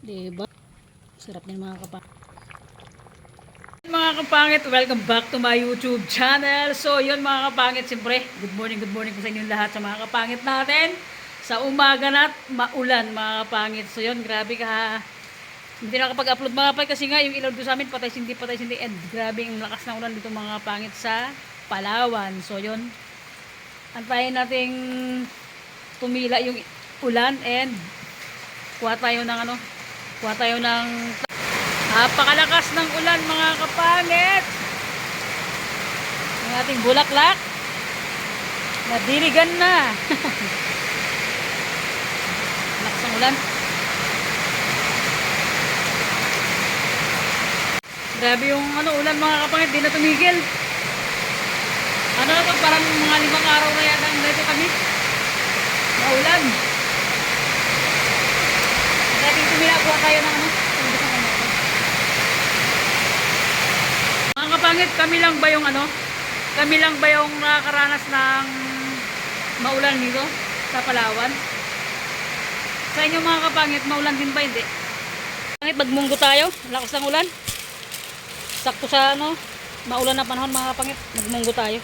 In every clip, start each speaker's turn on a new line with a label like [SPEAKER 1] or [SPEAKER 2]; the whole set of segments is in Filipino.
[SPEAKER 1] Diba? Sarap din mga kapangit. Mga kapangit, welcome back to my YouTube channel. So, yun mga kapangit, siyempre, good morning po sa inyong lahat sa mga kapangit natin. Sa umaga na maulan mga kapangit. So, yun, grabe ka. Hindi na kapag-upload mga kapangit kasi nga yung ilaw doon sa amin, patay sindi, and grabe yung lakas ng ulan dito mga kapangit sa Palawan. So, yun, antayin nating tumila yung ulan and kuha tayo ng napakalakas ng ulan mga kapangit. Ang ating bulaklak nadiligan na. Lakas ng ulan. Grabe yung ulan mga kapangit, di na tumigil. Ano na to, parang mga 5 araw na yata ang dito kami maulan. Dating tumila, kuha tayo ng mga kapangit, kami lang ba yung nakakaranas ng maulan dito sa Palawan? Sa inyo mga kapangit, maulan din ba? Hindi. Kapangit, magmunggo tayo, lakas ng ulan. Sakto sa maulan na panahon mga kapangit, magmunggo tayo.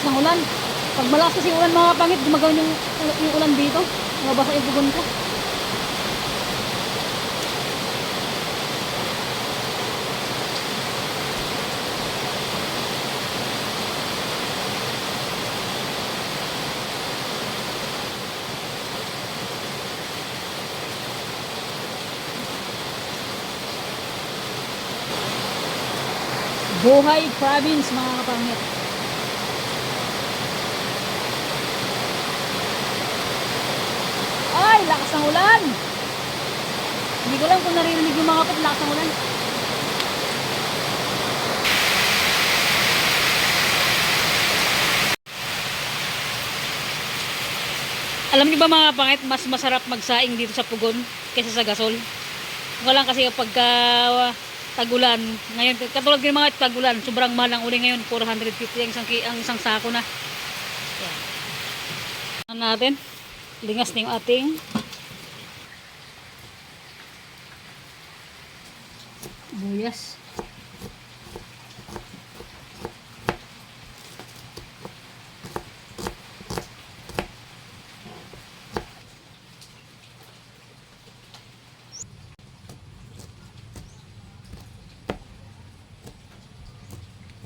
[SPEAKER 1] Ng ulan. Pag malakas kasi ulan mga kapangit, gumagawin yung ulan dito. Mabasa yung pugon ko. Buhay Province mga kapangit. Ay, lakas ng ulan. Hindi ko lang kung naririnig yung mga lakas ng ulan. Alam niyo ba mga pangit, mas masarap magsaing dito sa Pugon kaysa sa gasol. Wala kasi kapag tagulan, ngayon katulad ng mga tagulan, sobrang mahal ang uli ngayon, 450 ang isang sako na. Yan. Ano natin? Lingas na yung ating buyas.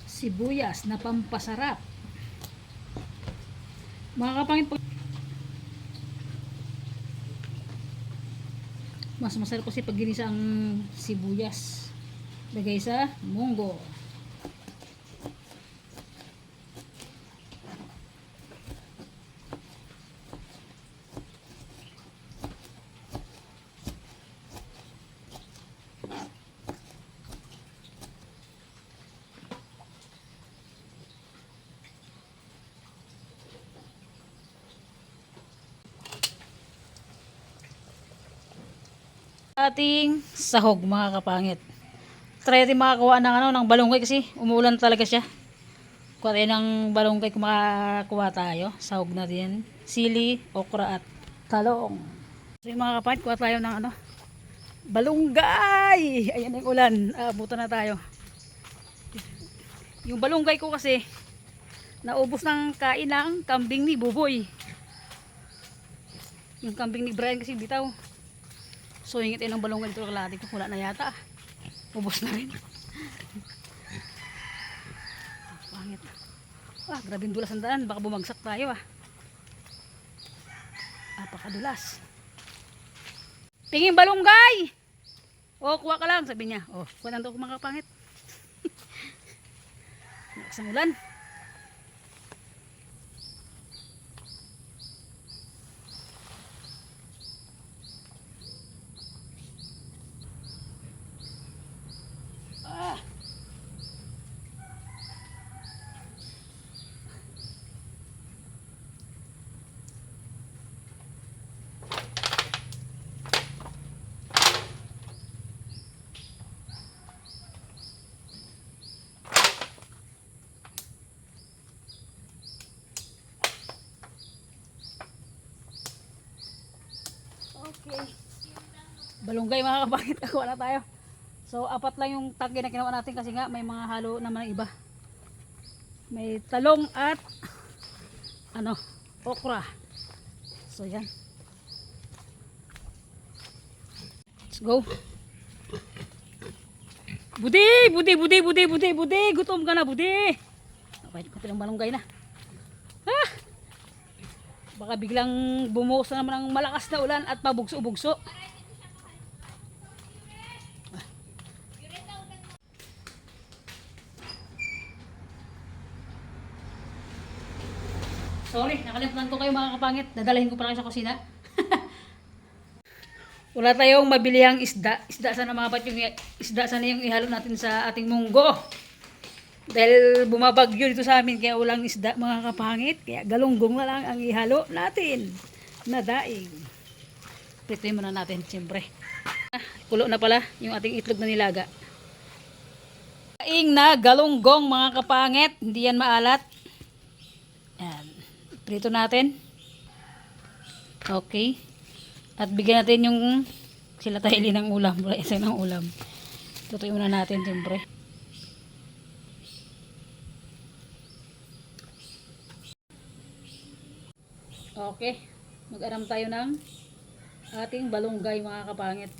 [SPEAKER 1] Sibuyas na pampasarap. Mga kapangit, mas masarap kasi pag ginisa ang sibuyas. Lagay sa munggo. Ating sahog mga kapangit. Try natin makakuha ng balungkay kasi umuulan talaga siya. Kuha tayo ng balungkay kung makakuha tayo. Sahog natin. Sili, okra at talong. So yung mga kapangit, kuha tayo ng balunggay. Ayan yung ulan. Abutan na tayo. Yung balunggay ko kasi naubos ng kain ng kambing ni Buboy. Yung kambing ni Brian kasi bitaw. So hingit ng balungan dito kalahati ko, wala na yata. Ubos na rin. Pangit. Grabing dulas ang daan, baka bumagsak tayo Napakadulas. Pingin balunggay! Kuha ka lang, sabi niya. Kuha lang daw kung mga kapangit. Lakas ng ulan. ating balunggay mga kapangit. Nakuha na tayo. So, 4 lang yung tangke na kinuha natin kasi nga may mga halo naman ng iba. May talong at okra. So, yan. Let's go. Budi! Gutom ka na, Budi! Okay, konti ng balunggay na. Ah! Baka biglang bumuhos na naman ang malakas na ulan at pabugso-bugso. Sorry, nakalimutan ko kayo mga kapangit. Dadalhin ko pala kayo sa kusina. Wala tayong mabilihang isda. Isda sana mga pat yung isda sana yung ihalo natin sa ating munggo. Dahil bumabagyo dito sa amin kaya walang isda mga kapangit. Kaya galunggong na lang ang ihalo natin na daing. Prituin muna natin siyempre. Kulo na pala yung ating itlog na nilaga. Daing na galunggong mga kapangit. Hindi yan maalat. Yan. Prito natin. Okay. At bigyan natin yung sila tahili ng ulam. Wala isa ng ulam. Tutuin muna natin siyempre. Okay. Mag-aram tayo ng ating balunggay mga kapangit.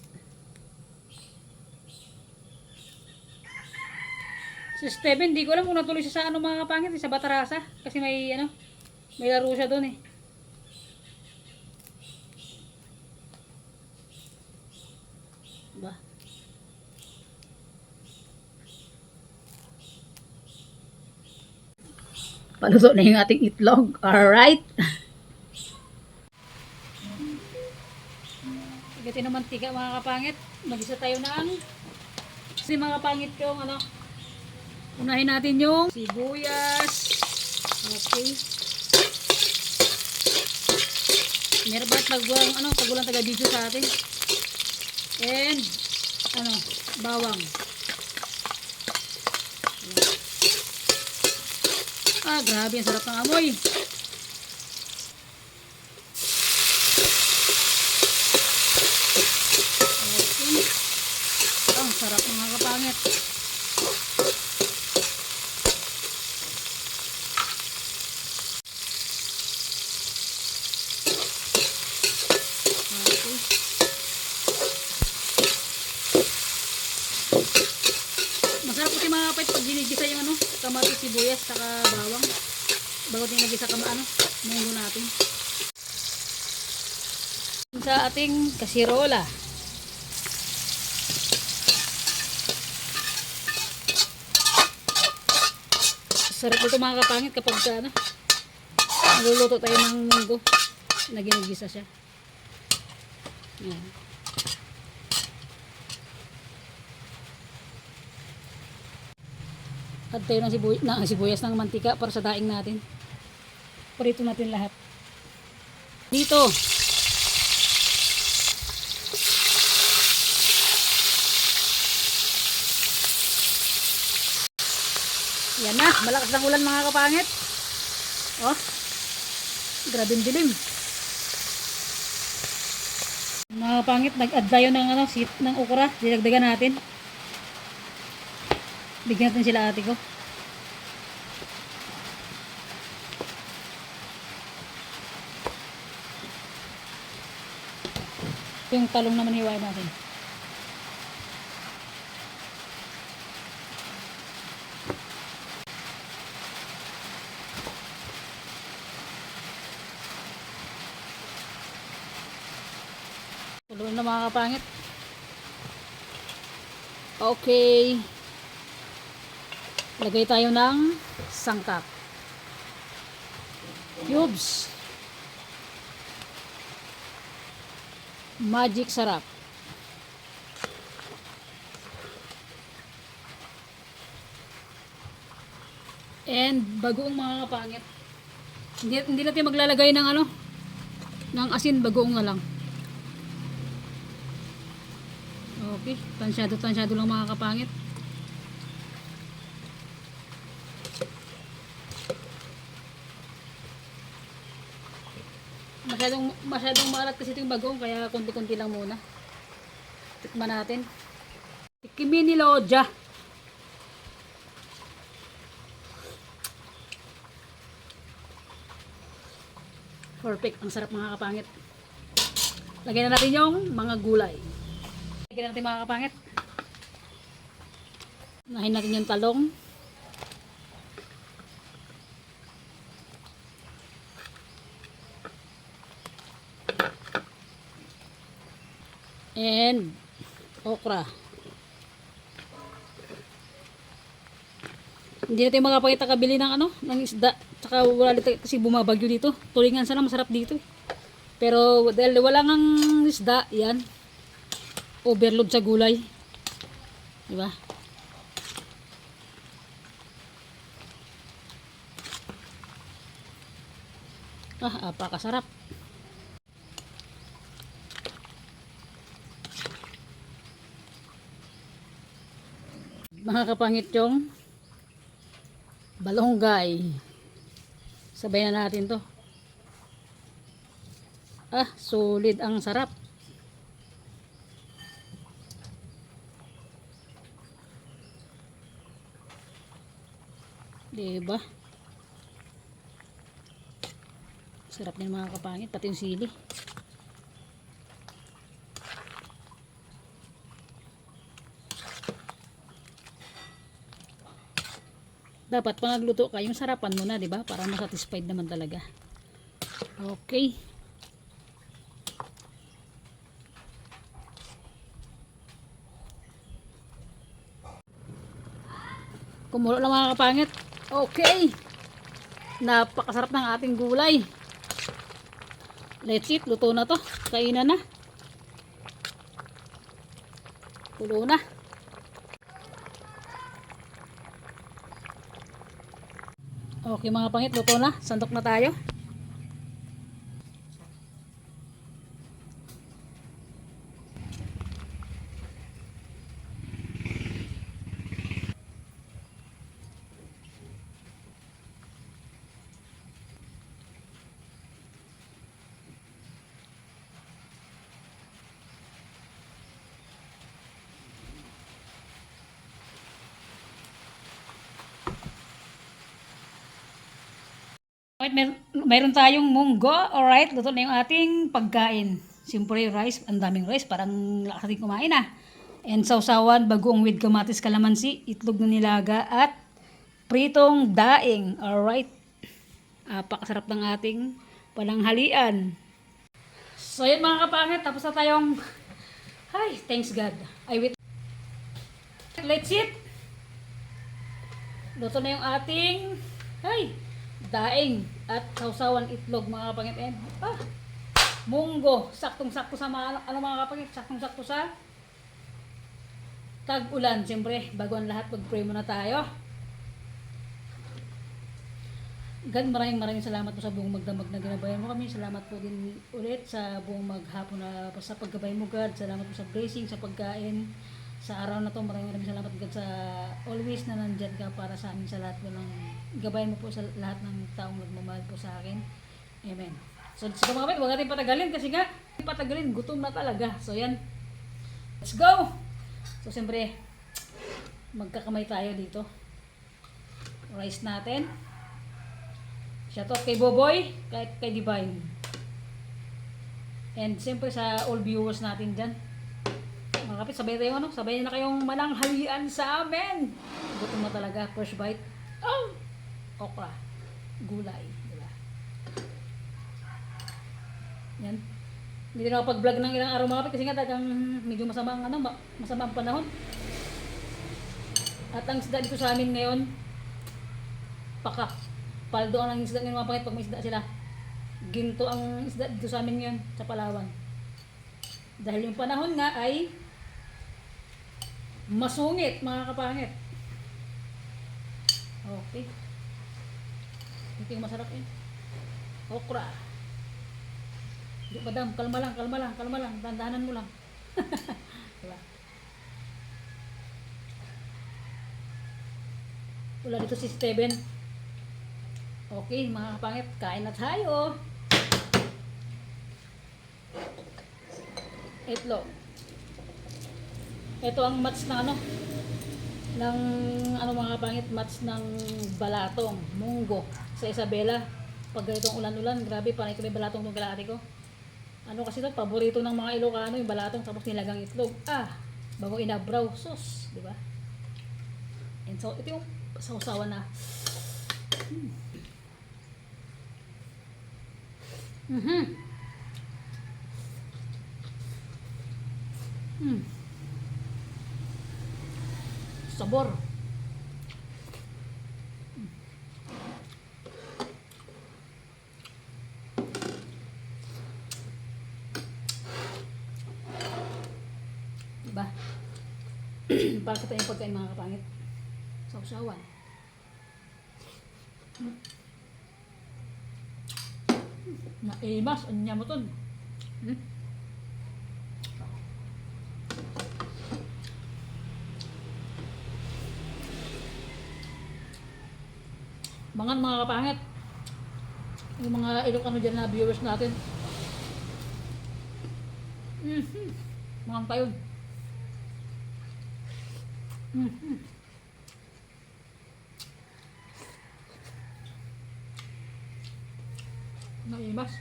[SPEAKER 1] Si Steven, di ko alam kung natuloy siya sa mga kapangit. Sa Batarasa. Kasi may may laro siya doon eh. Ba? Paluto na yung ating itlog. Alright. Igatin ng mantika mga kapangit. Mag-isa tayo ng kasi mga kapangit yung unahin natin yung sibuyas. Okay. Meron ba tagulang taga-video sa atin? And bawang. Ah, grabe, ang sarap ng amoy. Okay. Ang sarap mga kapangit. Masarap po mga kapait pag ginigisa yung kamatis, sibuyas, saka bawang. Bago tinagisa ka munggo natin. Sa ating kasirola. Sarap ito mga kapangit kapag naluluto tayo ng munggo na ginigisa siya. Yan. Add tayo ng sibuyas ng mantika para sa daing natin. Prito natin lahat. Dito. Yan na. Malakas ng ulan mga kapangit. Oh. Grabing dilim. Mga kapangit, nag-add tayo ng okra. Dinagdagan natin. Bigyan natin sila ate ko. Yung talong naman hiwain natin. Tuloy na mga kapangit. Okay. Lagay tayo ng sangkap. Cubes. Magic sarap. And bagoong mga kapangit. Hindi natin maglalagay ng ng asin, bagoong na lang. Okay, tansyado lang mga kapangit. Masyadong maalat kasi ito yung bagong, kaya konti-konti lang muna. Tikman natin. Kimi ni Lodja. Perfect. Ang sarap mga kapangit. Lagyan na natin yung mga gulay. Lagyan natin mga kapangit. Unahin natin yung talong. And okra. Hindi natin makapakita kabili ng ng isda. Tsaka wala dito kasi bumabagyo dito. Tulingan sana masarap dito. Pero dahil wala ngang isda, yan. Overload sa gulay. Di ba? Apakasarap. Mga kapangit yung balonggay. Sabay na natin to. Solid ang sarap. Diba? Sarap din mga kapangit, pati yung sili. Dapat pag nagluto ka, yung sarapan mo na, 'di ba? Para ma-satisfied naman talaga. Okay. Kumulo lang mga kapangit. Okay. Napakasarap ng ating gulay. Let's eat. Luto na to. Kainan na. Tulo na. Okay mga pangit, luto na. Sandok na tayo. Mayroon tayong munggo. Alright, luto na yung ating pagkain. Siyempre rice, ang daming rice, parang lakas natin kumain And sausawan, bagoong with kamatis, kalamansi, itlog na nilaga at pritong daing. Alright, pakasarap ng ating pananghalian. So yun mga kapangit, tapos na tayong, thanks God. Let's eat. Luto na yung ating, daing at sausawan itlog mga kapangit. And munggo, saktong-sakto sa mga mga kapangit, saktong-sakto sa tag-ulan. Siyempre, bago ang lahat, mag-pray muna tayo. God, maraming salamat po sa buong magdamag na ginabayan mo kami. Salamat po din ulit sa buong maghapon na sa paggabay mo, God. Salamat po sa blessing, sa pagkain sa araw na to. Maraming salamat, God, sa always na nandyan ka para sa amin, sa lahat po ng gabayan mo po sa lahat ng taong nagmamahal po sa akin. Amen. So mga kapatid, huwag natin patagalin kasi gutom na talaga. So yan, let's go. So siyempre, magkakamay tayo dito. Rice natin. Shoutout kay Boboy, kay Divine. And siyempre sa all viewers natin dyan. Mga kapit, sabay na kayong mananghalian sa amin. Gutom na talaga, first bite. Okra, gulay, diba? Yan. Hindi na ako pag-vlog ng ilang araw mga kapit kasi nga talagang medyo masama ang panahon. At ang isda dito sa amin ngayon, paldo ang isda ngayon mga kapit pag may isda sila. Ginto ang isda dito sa amin ngayon sa Palawan. Dahil yung panahon nga ay masungit mga kapangit. Okay. Ito yung masarap okra. Di madam, kalma lang. Dandanan mo lang. Diba? Wala dito si Steven. Okay, mga kapangit, kain na tayo. Itlog. Ito ang match ng ano, ng ano mga pangit, match ng balatong, munggo sa Isabela. Pag ganitong ulan-ulan, grabe, panay ko may balatong tong kalahati ko. Ano kasi ito, paborito ng mga Ilocano yung balatong tapos nilagang itlog. Bago inabraw, sus, di ba? And so, ito yung sausawan na. Sabor. Diba? Para sa tayong pagkain mga kapangit. Sausawan. Naimas, anya mo ton. Mga kapangit. Yung mga Ilocano dyan na viewers natin. Mangan pa yun. Naimas.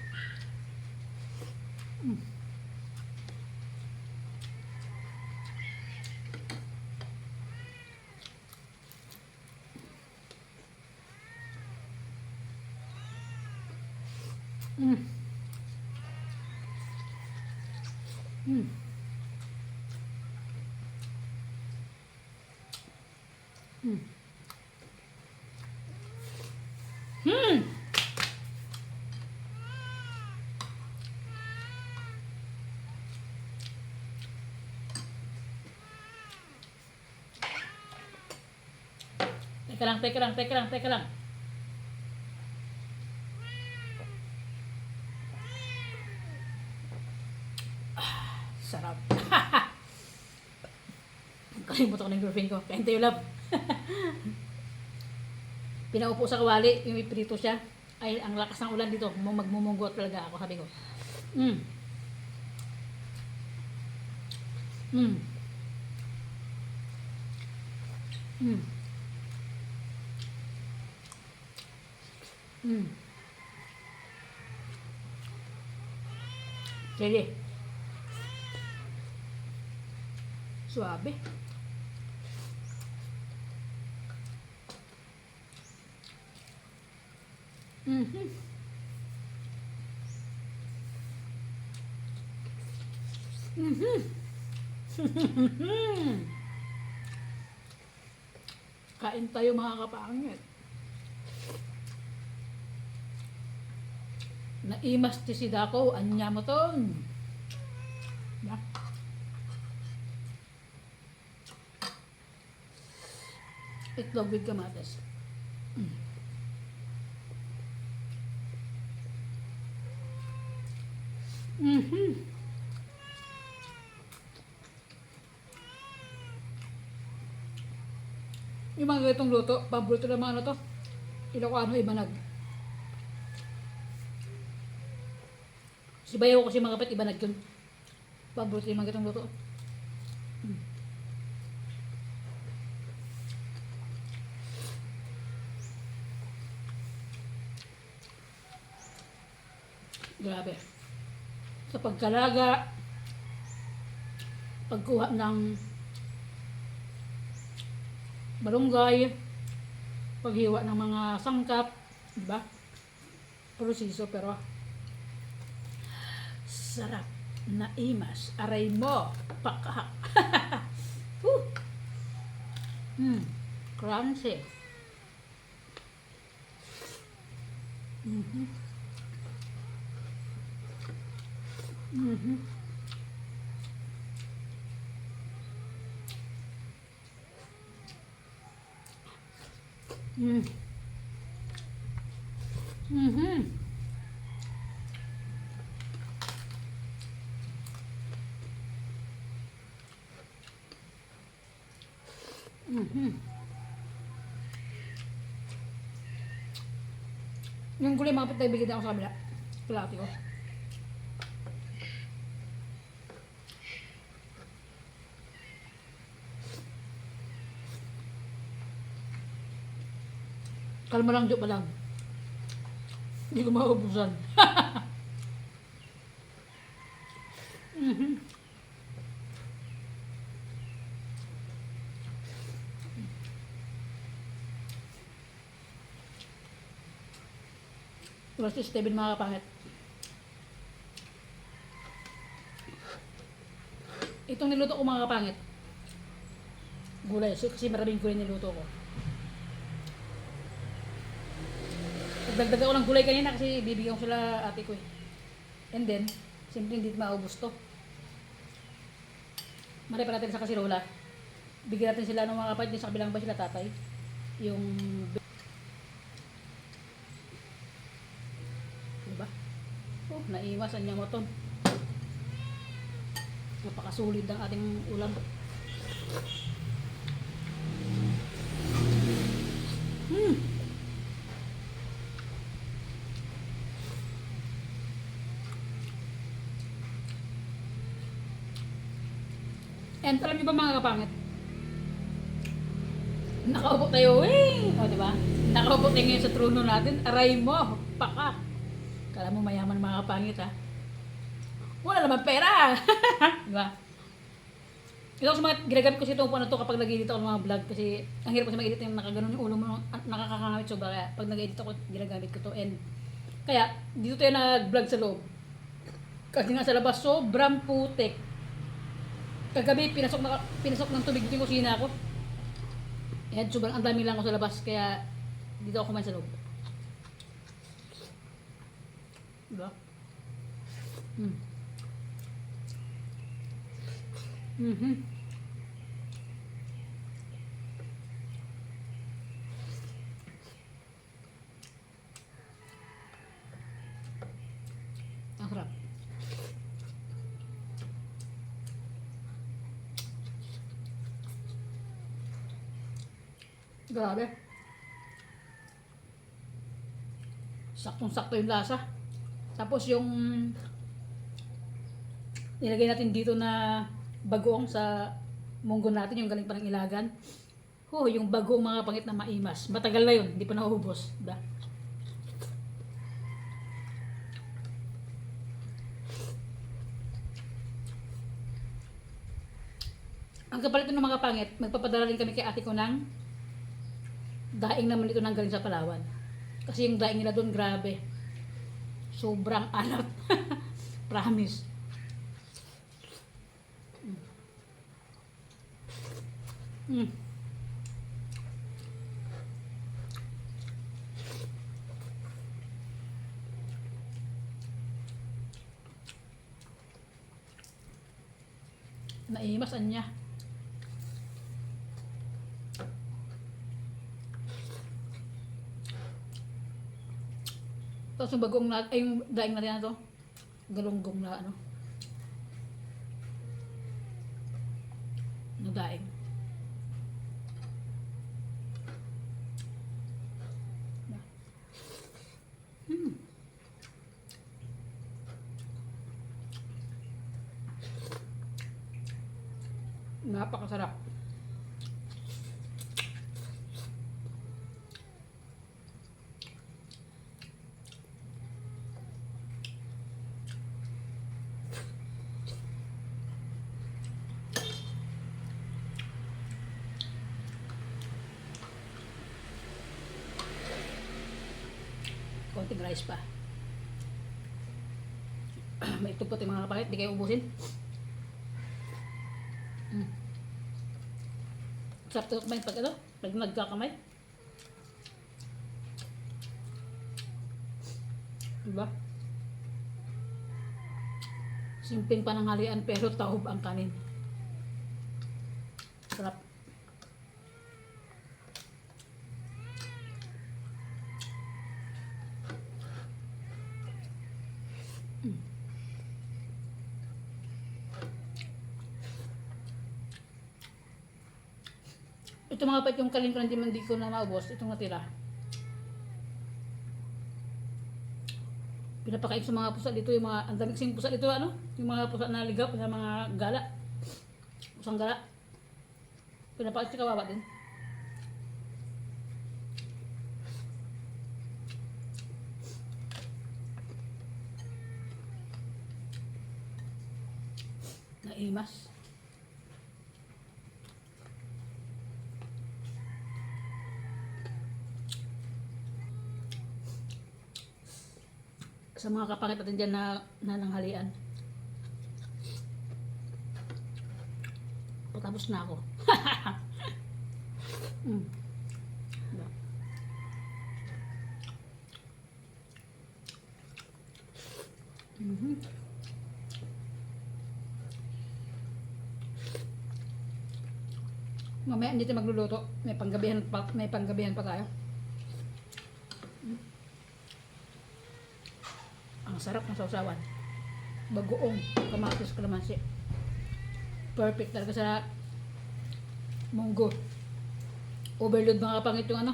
[SPEAKER 1] Teka lang. Sarap. Kalimutan ko ng girlfriend ko. Kain tayo, love. Pinaupo sa kawali, yung iprito siya. Ay, ang lakas ng ulan dito. Magmumunggot talaga ako, sabi ko. Jadi. Suabe. Kain tayo mga kapangit. Naimas ti si Dako, anya mo ton. Ya. Itlog with kamatis. Yung mga ganitong luto, paborito ng mga ano to, Ilocano, Ibanag. Si Bayaw ko kasi mga kapit, Ibanag yun. Paborito yung mga ganitong luto. Grabe. Sa pagkalaga, pagkuha ng barunggay, paghiwa ng mga sangkap, diba? Proseso pero sarap, naimas, aray mo, pakahak. Crunchy. Yung gulay mga patay, bigyan ako sa kabila. Kalahati ko. Kalma lang, joke pa lang. Hindi ko maubusan. Mhm. Diba si Steven mga kapangit? Itong niluto ko mga kapangit. Gulay. So, kasi maraming gulay niluto ko. Nagdagdag ako ng gulay kanina kasi bibigyan ko sila ate ko eh. And then, siyempre hindi maubos to. Mari pa natin sa kasirola. Bigyan natin sila ng mga kapatid sa kabilang ba sila tatay. Yung diba? Oh, naiwas ang mo ton. Napakasulit ang ating ulam. And alam niyo ba mga kapangit? Nakaupo tayo eh. O diba? Nakaupo tayo ngayon sa trono natin. Aray mo. Paka. Kala mo mayaman mga kapangit ha. Wala naman pera. Diba? Ito sa mga ginagamit ko itong ano to kapag nag-edit ako ng mga vlog kasi ang hirap kasi mag-edit yung nakaganon yung ulo mo nakakakangawit so kaya pag nag-edit ako ginagamit ko to and kaya dito tayo nag-vlog sa loob kasi nga sa labas sobrang putik. Kagabi pinasok ng tubig dito yung kusina ko. Ayan, sobrang ang dami lang ako sa labas kaya dito ako kumain sa loob. Diba? Ang sarap. Grabe. Saktong-sakto yung lasa. Tapos yung nilagay natin dito na bagoong sa munggo natin, yung galing pa ng ilagan. Yung bagoong mga pangit na maimas. Matagal na yun, hindi pa nauubos. Diba? Ang kapalit ng mga pangit, magpapadala rin kami kay ate ko ng daing naman dito ng galing sa Palawan. Kasi yung daing nila doon, grabe. Sobrang alat. Promise. Naimas niya. Tapos yung bagong na, ay yung daing na rin na to. Galunggong na ano. Na daing. Napakasarap. Konting rice pa. May tupot yung mga kapakit, di kayo ubusin. Sarap ito kumain pag ano, pag nagkakamay. Diba? Simpleng pananghalian pero taob ang kanin. Sarap. Ito mga pat yung kaling hindi ko na maubos. Itong natira. Pinapakain sa mga pusa dito yung mga, ang dami kasing pusa dito ano? Yung mga pusa na ligap, yung mga gala. Pusang gala. Pinapakain sa kawawa din. Naimas. Sa mga kapangit natin dyan na nananghalian. Patapos na ako. Mm. Diba? Mhm. Mamaya hindi tayo magluluto. May panggabihan pa tayo. Ang sarap ng sausawan. Bagoong kamatis kalamansi. Perfect talaga sa munggo. Overload mga kapangit yung ano.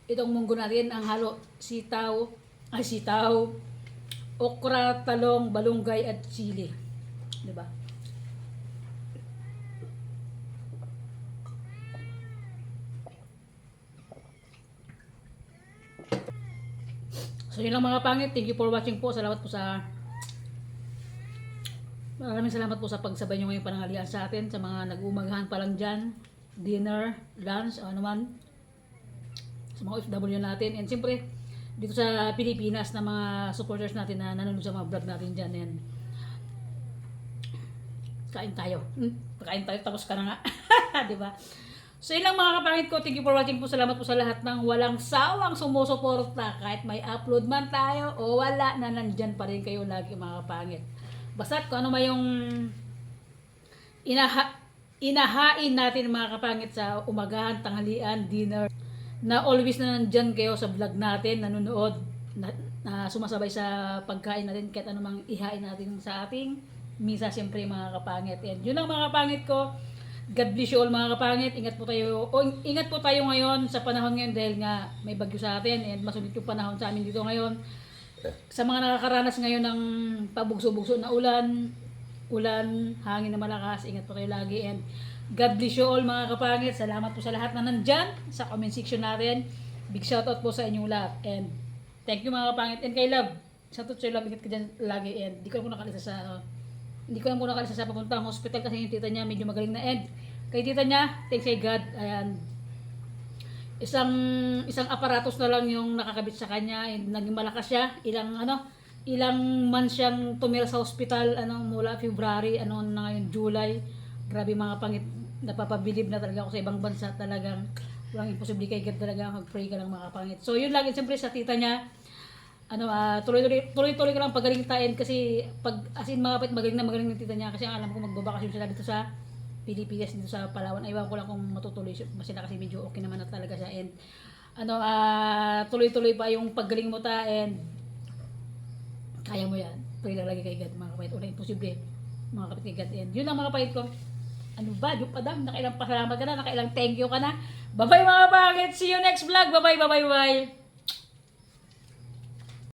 [SPEAKER 1] Itong munggo natin ang halo sitaw, okra, talong, balunggay at sili. 'Di ba? So yun lang mga pangit. Thank you for watching po. Maraming salamat po sa pagsabay nyo ngayong panangalian sa atin. Sa mga nag-umagahan pa lang dyan. Dinner, lunch, ano man. Sa mga OFW natin. And siyempre, dito sa Pilipinas na mga supporters natin na nanonood sa mga vlog natin dyan. And kain tayo. Kain tayo tapos ka na nga. Diba? So yun lang mga kapangit ko. Thank you for watching po. Salamat po sa lahat ng walang sawang sumusuporta. Kahit may upload man tayo o wala na, nandyan pa rin kayo lagi mga kapangit. Basta't kung ano ba yung inahain natin mga kapangit sa umagahan, tanghalian, dinner, na always na nandyan kayo sa vlog natin, nanonood, na sumasabay sa pagkain natin kahit anumang ihain natin sa ating misa, siyempre mga kapangit. And yun lang mga kapangit ko. God bless you all mga kapangit. Ingat po tayo ngayon sa panahon ngayon dahil nga may bagyo sa atin and masunod yung panahon sa amin dito ngayon. Sa mga nakakaranas ngayon ng pabugso-bugso na ulan, hangin na malakas, ingat po kayo lagi and God bless you all mga kapangit. Salamat po sa lahat na nandyan sa comment section natin. Big shoutout po sa inyong lahat and thank you mga kapangit. And kay Love, shoutout sa Love, ingat ka dyan lagi and di ko lang po nakalisa sa papuntang hospital kasi yung tita niya medyo magaling na and kay tita niya, thanks kay God, ayan, isang aparatos na lang yung nakakabit sa kanya and naging malakas siya. Ilang months siyang tumira sa hospital mula February na ngayon July. Grabe mga pangit, napapabilib na talaga ako sa ibang bansa. Talagang walang imposible kay God talaga, mag-pray ka lang mga pangit. So yun lang, siyempre sa tita niya tuloy-tuloy ka lang pagalintain kasi pag asin mga magaling na tita niya kasi alam ko magbabakasyon sila dito sa Pilipinas, dito sa Palawan. Aywan ko lang kung matutuloy sila kasi medyo okay naman na talaga siya and tuloy-tuloy pa yung paggaling mo and kaya mo yan. Pray lang lagi kay God mga kapatid. Una imposible mga kapatid kay God. And yun lang mga kapatid ko. Ano ba? Yung padam, nakailang pasalamat ka na, nakailang thank you ka na. Bye bye mga kapatid. See you next vlog. Bye bye.